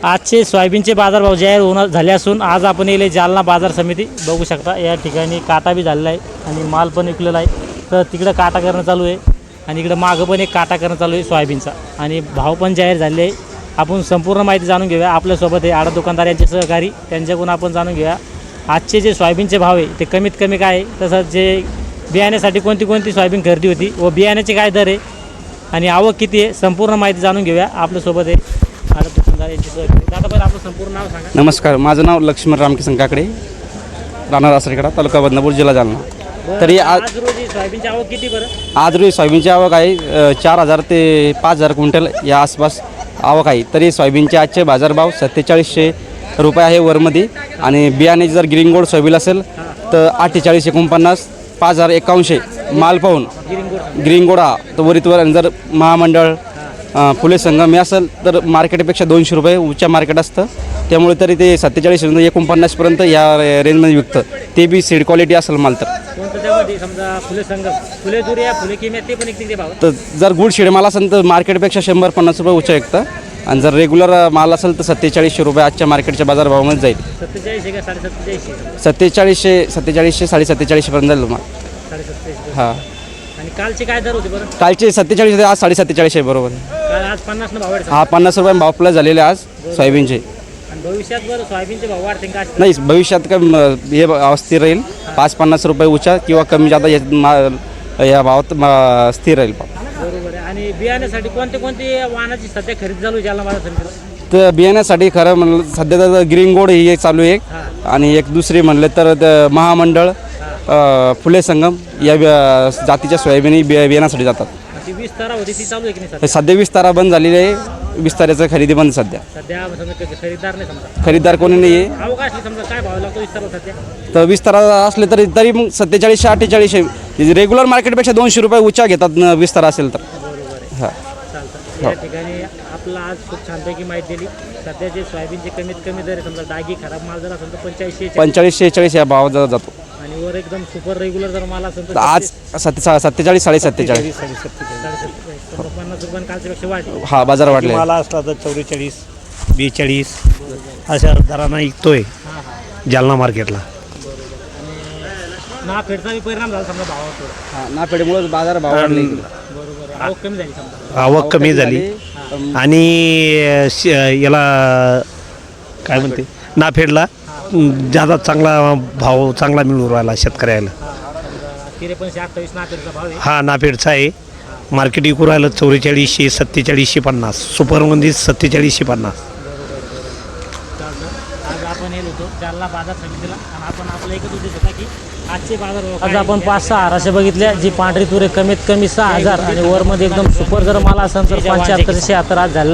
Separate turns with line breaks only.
आजचे सोयाबीनचे बाजारभाव जाहीर होणार झाले असून आज आपण येले जालना बाजार समिती बघू शकता। या ठिकाणी काटा बी झालेला आहे आणि माल पण विकलेला आहे। तर तिकडं काटा करणं चालू आहे आणि इकडं मागं पण एक काटा करणं चालू आहे सोयाबीनचा आणि भाव पण जाहीर झाले आहे। आपण संपूर्ण माहिती जाणून घेऊया। आपल्यासोबत हे आडत दुकानदार यांचे सहकारी, त्यांच्याकडून आपण जाणून घेऊया आजचे जे सोयाबीनचे भाव आहे ते कमीत कमी काय आहे, तसंच जे बियाण्यासाठी कोणती सोयाबीन खरेदी होती व बियाण्याचे काय दर आहे आणि आवक किती आहे, संपूर्ण माहिती जाणून घेऊया। आपल्यासोबत आहे आडत दुकानदार यांचे सहकारी। दादा पहिलं आपलं संपूर्ण नाव सांगा।
नमस्कार, माझं नाव लक्ष्मण रामकिसन काकडे, राहणार आसरीकडा, तालुका बदनापूर, जिल्हा जालना। तरी
आज रोजी सोयाबीनची आवक किती बरं?
आज रोजी सोयाबीनची आवक आहे 4000 ते 5000 क्विंटल या आसपास आवक आहे। तरी सोयाबीनचे आजचे बाजारभाव 4700 रुपये आहे वरमध्ये आणि बियाणे जर ग्रीन गोल्ड सोयाबीन असेल तर 4849 5051 माल पाहून ग्रीन गोल्ड हा तर वरीतवर जर महामंडळ फुले संगम हे असेल तर मार्केटपेक्षा 200 रुपये उच्च मार्केट असतं, त्यामुळे तरी ते 47 49पर्यंत या रेंजमध्ये विकतं। ते बी सीड क्वालिटी असेल माल तर
समजा फुले संगम, फुले दुरिया, फुले किम्या ते पण एक भाव।
तर जर गुड शेड माल असेल तर मार्केटपेक्षा 100-50 रुपये उच्च विकतं आणि जर रेग्युलर माल असेल तर 4700 रुपये आजच्या मार्केटच्या बाजारभावामध्ये जाईल।
47 का 4750?
4700 4750पर्यंत जाईल माल।
4750
हां।
आणि कालचे काय दर होते बरं?
कालचे 47 होते, आज 4750 बरोबर।
काल आज 50 भाव वाढले।
हा 50 रुपये भाव प्लस झालेले आज सोयाबीनचे।
आणि भविष्यात बरं सोयाबीनचे भाव वाढते का?
नाही, भविष्यात का हे स्थिर राहील, 5-50 रुपये उच्च किंवा कमी जादा या भावात स्थिर राहील।
बरोबर आहे। आणि बियाण्यासाठी कोणते वाहनाची सध्या खरेदी चालू आहे जालना बाजार समितीला?
तर बियाण्यासाठी खरं म्हणलं सध्या तर ग्रीन गोल्ड ही एक चालू आहे आणि एक दुसरी म्हणलं तर महामंडळ फुले संगम या जातीच्या सोयाबीन बियाण्यासाठी जातात।
ती 20 तारा होती ती चालू आहे की नाही?
सध्या 20 तारा बंद झालेली आहे, 20 ताऱ्याचं खरेदी बंद सध्या
खरेदीदार नाही, समजा
खरीददार कोणी नाही आहे।
अवकाश समजा काय भाव लागतो 20 तारा सध्या? तर
20 तारा असले तरी मग 4700-4800 रेग्युलर मार्केटपेक्षा 200 रुपये उच्च घेतात 20 तारा असेल तर।
बरोबर आहे, चालतं। या ठिकाणी आपला आज खूप छानपैकी माहिती दिली। सध्या जे सोयाबीनचे कमीत कमी दर आहे, समजा डागी खराब माल जर असेल तर
45-46 या भावात जातो
आणि वर एकदम सुपर रेग्युलर जर माल असेल तर
आज 47 47
50 रुपयांनी कालच्यापेक्षा वाढले।
हा बाजार वाढले।
मला असला तर 44 42 अशा दरानं विकतोय जालना मार्केटला।
ना फेडचा परिणाम झाला समजा भावावर।
ना पेढीमुळे बाजार भाव वाढले।
बरोबर आहे, आवक कमी झाली समजा।
आवक कमी झाली आणि याला काय म्हणते नाफेडला ज्यादा भाव चांगला मिळू राहिला शेतकऱ्याला।
53-28 ना फेडचा भाव आहे।
हा नाफेडचा आहे। मार्केट विकू राहिलं 4400 4750, सुपरमध्ये 4750।
आज आपण येलो होतो जालना बाजार समितीला आणि आपण आपला एकच उद्देश होता की आजचे बाजार आज आपण 5-6 आराशे बघितल्या, जी पांढरी तुरे कमीत कमी 6000 आणि वरमध्ये एकदम सुपर जर माल असेल तर 75-76 आज झाला।